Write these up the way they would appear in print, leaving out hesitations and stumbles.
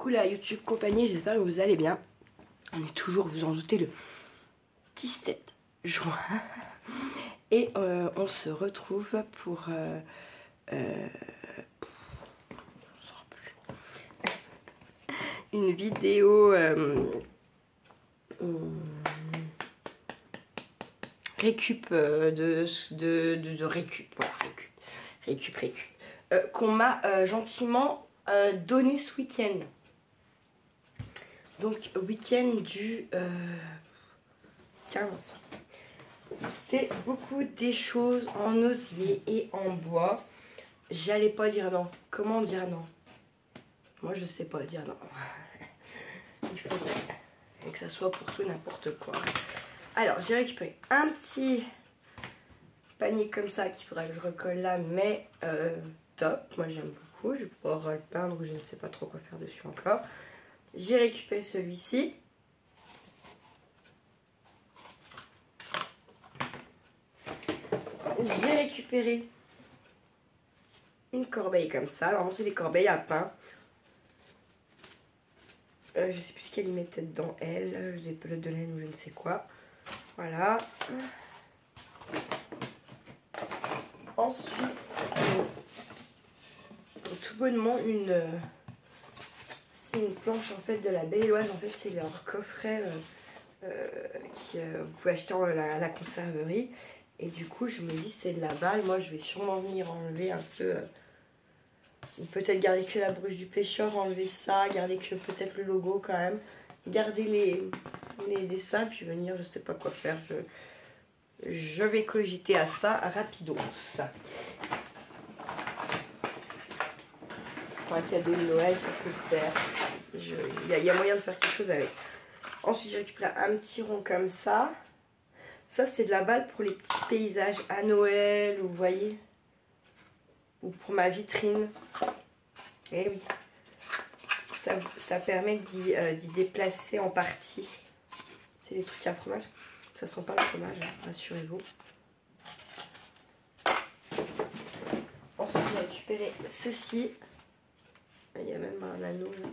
coucou la YouTube compagnie, j'espère que vous allez bien. On est toujours, vous en doutez, le 17 juin. Et on se retrouve pour... une vidéo récup de récup, voilà, récup qu'on m'a gentiment donné ce week-end. Donc week-end du 15. C'est beaucoup des choses en osier et en bois. J'allais pas dire non. Comment dire non? Moi je sais pas dire non. Il faudrait que ça soit pour tout n'importe quoi. Alors j'ai récupéré un petit panier comme ça qu'il faudra que je recolle là, mais top. Moi j'aime beaucoup. Je vais pouvoir le peindre ou je ne sais pas trop quoi faire dessus encore. J'ai récupéré celui-ci. J'ai récupéré une corbeille comme ça. Alors c'est des corbeilles à pain. Je sais plus ce qu'elle y mettait dedans, elle. Des pelotes de laine ou je ne sais quoi. Voilà. Ensuite, tout bonnement, c'est une planche en fait de la Belle et Loise. En fait, c'est leur coffret que vous pouvez acheter à la conserverie. Et du coup, je me dis, c'est de la balle. Moi, je vais sûrement venir enlever un peu... peut-être garder que la bruche du pêcheur, enlever ça, garder que peut-être le logo quand même. Garder les dessins, puis venir, je sais pas quoi faire. Je vais cogiter à ça rapidos. Pour un cadeau de Noël, ça peut le faire. Il y a moyen de faire quelque chose avec. Ensuite, j'ai récupéré un petit rond comme ça. Ça, c'est de la balle pour les petits paysages à Noël, vous voyez. Ou pour ma vitrine. Et oui. Ça permet d'y déplacer en partie. C'est les trucs à fromage. Ça sent pas le fromage, hein, rassurez-vous. Ensuite, j'ai récupéré ceci. Il y a même un anneau là.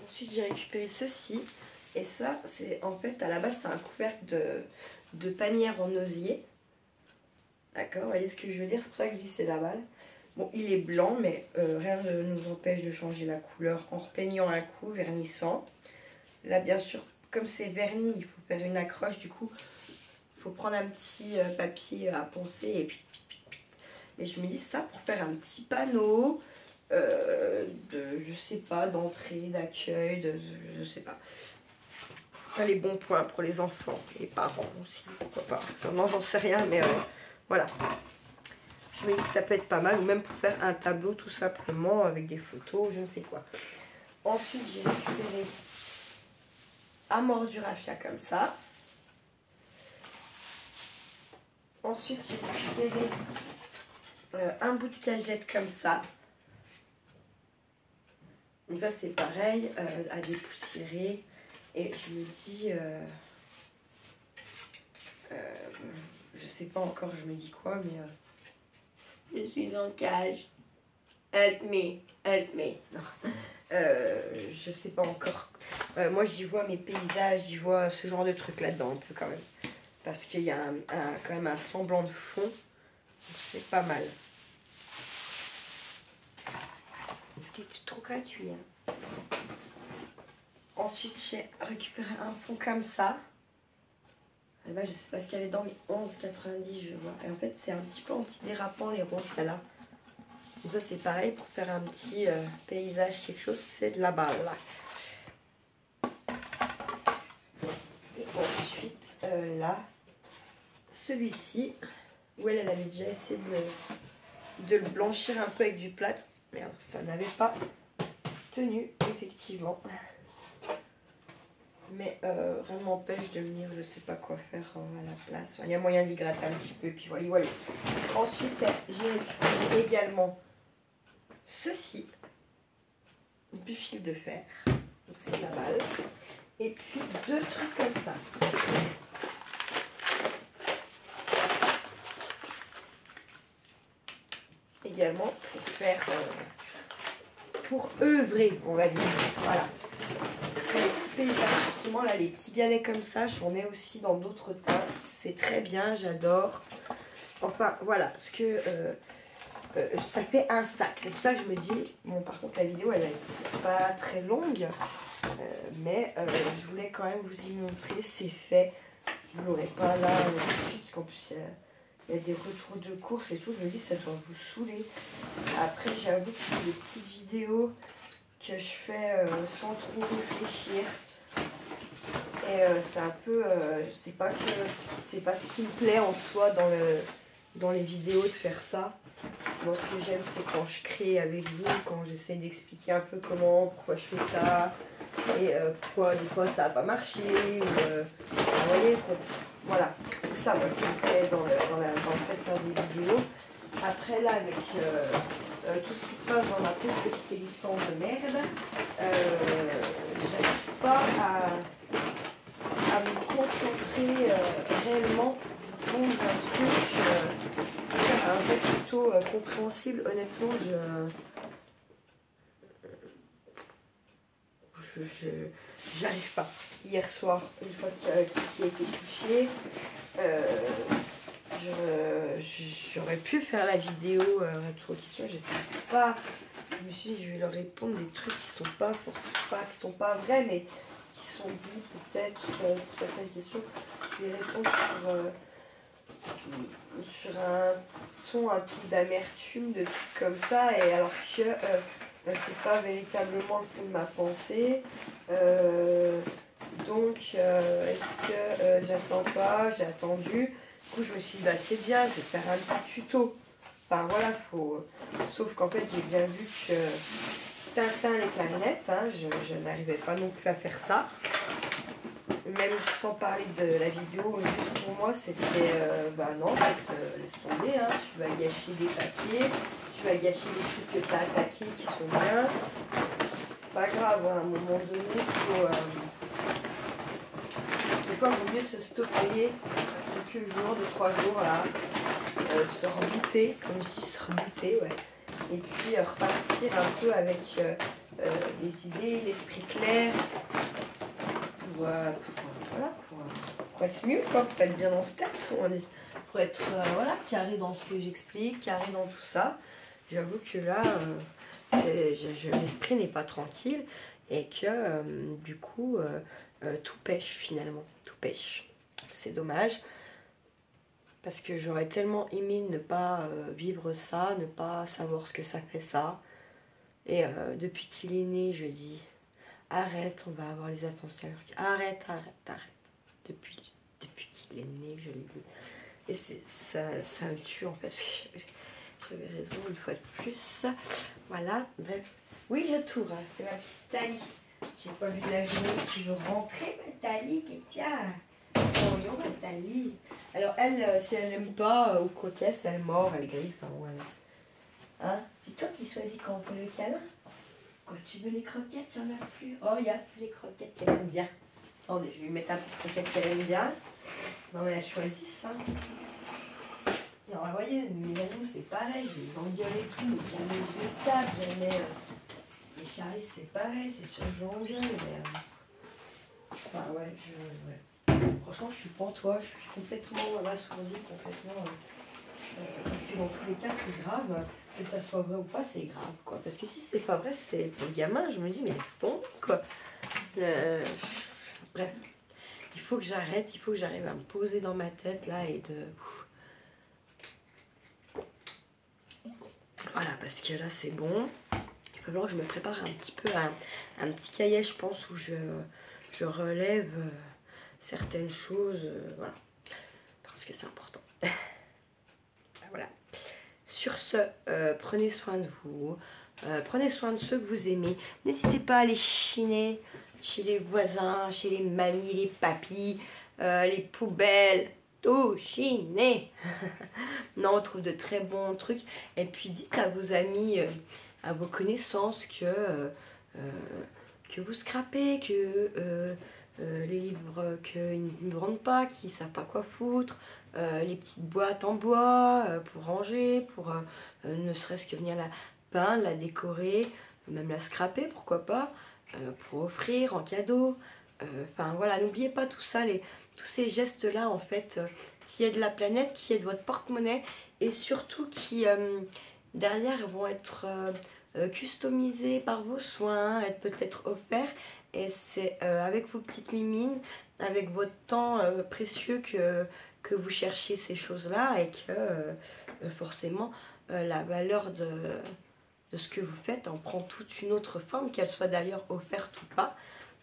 Ensuite, j'ai récupéré ceci. Et ça, c'est en fait, à la base, c'est un couvercle de panière en osier. D'accord, vous voyez ce que je veux dire? C'est pour ça que je dis c'est la balle. Bon, il est blanc, mais rien ne nous empêche de changer la couleur en repeignant un coup, vernissant. Là, bien sûr, comme c'est verni, il faut faire une accroche. Du coup, il faut prendre un petit papier à poncer et puis Et je me dis ça pour faire un petit panneau je sais pas, d'entrée, d'accueil, je sais pas. Ça, les bons points pour les enfants, les parents aussi, pourquoi pas. Non, j'en sais rien, mais voilà. Je me dis que ça peut être pas mal, ou même pour faire un tableau tout simplement avec des photos, je ne sais quoi. Ensuite, j'ai récupéré un mordu raffia comme ça. Ensuite, j'ai récupéré un bout de cagette comme ça. Donc ça, c'est pareil, à dépoussiérer. Et je me dis, je sais pas encore, je me dis quoi, mais... je suis en cage. Help me, help me. Non. Je sais pas encore. Moi, j'y vois mes paysages, j'y vois ce genre de trucs là-dedans, un peu quand même. Parce qu'il y a quand même un semblant de fond. C'est pas mal. C'est trop gratuit. Hein. Ensuite, j'ai récupéré un fond comme ça. Là, je sais pas ce qu'il y avait dedans, mais 11,90 je vois. Et en fait, c'est un petit peu antidérapant les ronds qu'il y a là. Donc ça, c'est pareil pour faire un petit paysage, quelque chose, c'est de la balle là. Et ensuite, là, celui-ci, où elle avait déjà essayé de le blanchir un peu avec du plâtre. Merde, ça n'avait pas tenu, effectivement. Mais rien ne m'empêche de venir, je sais pas quoi faire à la place. Il y a moyen d'y gratter un petit peu, et puis voilà, voilà. Ensuite, j'ai récupéré également ceci, du fil de fer, donc c'est de la balle, et puis deux trucs comme ça. également pour faire, pour œuvrer, on va dire. Voilà. Les petits paysages, justement, là, les petits galets comme ça, j'en ai aussi dans d'autres teintes. C'est très bien, j'adore. Enfin, voilà, ce que ça fait un sac. C'est pour ça que je me dis, bon, par contre, la vidéo, elle n'est pas très longue, mais je voulais quand même vous y montrer. C'est fait. Vous ne l'aurez pas là tout de suite, parce qu'en plus, il y a des retours de course et tout. Je me dis, ça doit vous saouler. Après, j'avoue que c'est des petites vidéos que je fais sans trop réfléchir. Et c'est un peu, c'est pas ce qui me plaît en soi dans les vidéos de faire ça. Moi, ce que j'aime, c'est quand je crée avec vous, quand j'essaie d'expliquer un peu comment, pourquoi je fais ça, et pourquoi des fois ça n'a pas marché, ou vous voyez, voilà, c'est ça moi qui me plaît dans le fait de faire des vidéos. Après là, avec tout ce qui se passe dans ma petite existence de merde, j'arrive pas à me concentrer réellement pour un truc un fait plutôt compréhensible. Honnêtement, j'arrive pas. Hier soir, une fois qu'il a été couché, j'aurais pu faire la vidéo retour aux questions. Je me suis dit, je vais leur répondre des trucs qui sont pas qui sont pas vrais, mais qui sont dits peut-être pour certaines questions. Je vais répondre sur un ton un peu d'amertume, de trucs comme ça, et alors que c'est pas véritablement le fond de ma pensée. Donc, est-ce que j'attends pas? J'ai attendu. Du coup, je me suis dit, bah c'est bien, je vais faire un petit tuto. Enfin voilà, sauf qu'en fait, j'ai bien vu que Tintin les clarinettes, hein, je n'arrivais pas non plus à faire ça. Même sans parler de la vidéo, juste pour moi, c'était, bah non, en fait, laisse tomber, hein, tu vas gâcher des papiers, tu vas gâcher des trucs que tu as attaqués qui sont bien. C'est pas grave, hein, à un moment donné, des fois, il vaut mieux se stopper quelques jours, 2-3 jours, là, se rebooter, comme je dis, se rebooter, ouais. Et puis repartir un peu avec les idées, l'esprit clair, pour être mieux, quoi, pour être bien dans ce tête, on dit. Pour être voilà, carré dans ce que j'explique, carré dans tout ça. J'avoue que là, l'esprit n'est pas tranquille et que du coup, tout pêche finalement, tout pêche. C'est dommage parce que j'aurais tellement aimé ne pas vivre ça, ne pas savoir ce que ça fait ça. Et depuis qu'il est né, je dis, arrête, on va avoir les attentions. Arrête. Depuis qu'il est né, je l'ai dit. Et ça me tue en fait. J'avais raison une fois de plus. Voilà, bref. Oui, je tourne, hein. C'est ma petite Thalie. J'ai pas vu de la journée qui veut rentrer, ma Thalie, Kétia. Bonjour, ma Thalie. Alors, elle, si elle n'aime pas ou coquesse, elle mord, elle griffe. Enfin, voilà. Hein? C'est toi qui choisis quand on fait le câlin? Quoi, tu veux les croquettes? Il n'y en a plus. Oh, il y a plus les croquettes qu'elle aime bien. Attendez, je vais lui mettre un peu de croquettes qu'elle aime bien. Non, mais elle choisit ça. Alors, vous voyez, mes animaux, c'est pareil, je les engueule et tout, mais jamais je les tape, jamais. Les Charlie, c'est pareil, c'est sûr que je l'engueule, mais. Enfin, ouais, franchement, je suis pantois, je suis complètement assourdie, complètement. Parce que dans tous les cas, c'est grave, que ça soit vrai ou pas, c'est grave, quoi. Parce que si c'est pas vrai, c'est pour le gamin, je me dis, mais laisse tomber, quoi. Bref, il faut que j'arrête, il faut que j'arrive à me poser dans ma tête, là, et de. Voilà, parce que là c'est bon. Il va falloir que je me prépare un petit peu un petit cahier, je pense, où je relève certaines choses. Voilà, parce que c'est important. Voilà. Sur ce, prenez soin de vous. Prenez soin de ceux que vous aimez. N'hésitez pas à aller chiner chez les voisins, chez les mamies, les papis, les poubelles. Tout chiner. Non, on trouve de très bons trucs. Et puis dites à vos amis, à vos connaissances que vous scrapez, que les livres qu'ils ne vendent pas, qui ne savent pas quoi foutre, les petites boîtes en bois pour ranger, pour ne serait-ce que venir la peindre, la décorer, même la scraper, pourquoi pas, pour offrir en cadeau. Enfin voilà, n'oubliez pas tout ça, tous ces gestes-là en fait, qui aident la planète, qui aident votre porte-monnaie et surtout qui derrière vont être customisés par vos soins, être peut-être offerts. Et c'est avec vos petites mimines, avec votre temps précieux que vous cherchez ces choses-là et que forcément la valeur de ce que vous faites en prend toute une autre forme, qu'elle soit d'ailleurs offerte ou pas.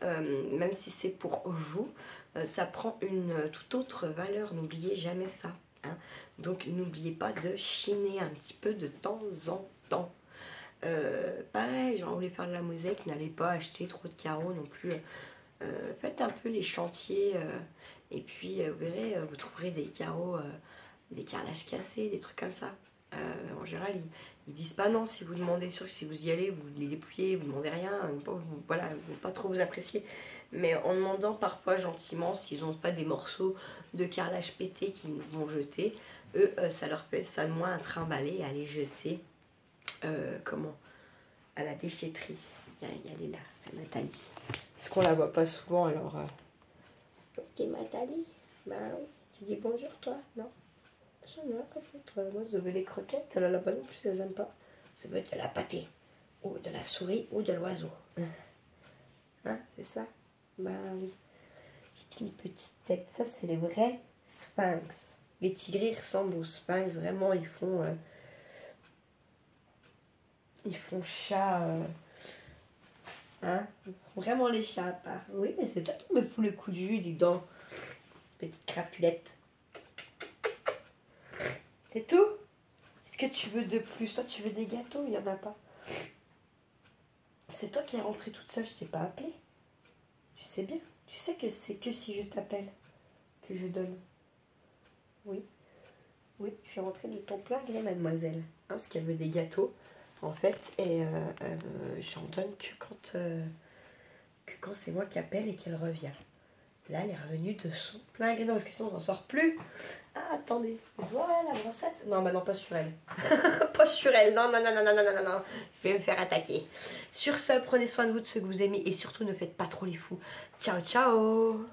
Même si c'est pour vous, ça prend une toute autre valeur, n'oubliez jamais ça. Hein. Donc n'oubliez pas de chiner un petit peu de temps en temps. Pareil, genre vous voulez faire de la mosaïque, n'allez pas acheter trop de carreaux non plus. Faites un peu les chantiers et puis vous verrez, vous trouverez des carreaux, des carrelages cassés, des trucs comme ça. En général, ils disent pas non si vous demandez, sûr que si vous y allez, vous les dépouillez, vous demandez rien, voilà, ils vont pas trop vous apprécier. Mais en demandant parfois gentiment, s'ils n'ont pas des morceaux de carrelage pété qu'ils vont jeter, eux, ça leur fait ça de moins à trimballer, à les jeter. Comment à la déchetterie. Elle est là, c'est Nathalie. Parce qu'on la voit pas souvent alors. Ok Nathalie, bah oui. Tu dis bonjour toi, non? J'en ai rien à foutre. Moi je veux les croquettes, celle-là là-bas non plus, elles aiment pas. Ça veut être de la pâtée, ou de la souris, ou de l'oiseau. Hein, c'est ça? Bah oui. J'ai une petite tête. Ça c'est les vrais sphinx. Les tigrés ressemblent aux sphinx, vraiment ils font chat, hein, ils font vraiment les chats à part. Oui, mais c'est toi qui me fous le coup de jus, dis donc, petite crapulette. C'est tout? Est-ce que tu veux de plus? Toi, tu veux des gâteaux? Il n'y en a pas. C'est toi qui es rentrée toute seule, je t'ai pas appelé. Tu sais bien. Tu sais que c'est que si je t'appelle que je donne. Oui. Oui, je suis rentrée de ton plein gré, mademoiselle. Hein, parce qu'elle veut des gâteaux. En fait, et j'en donne que quand c'est moi qui appelle et qu'elle revient. Là, elle est revenue de son plein gré. Non, parce que sinon, on n'en sort plus. Ah, attendez. Voilà la brossette. Non, bah non, pas sur elle. Pas sur elle. Non, non, non, non, non, non, non, non. Je vais me faire attaquer. Sur ce, prenez soin de vous, de ceux que vous aimez. Et surtout, ne faites pas trop les fous. Ciao, ciao.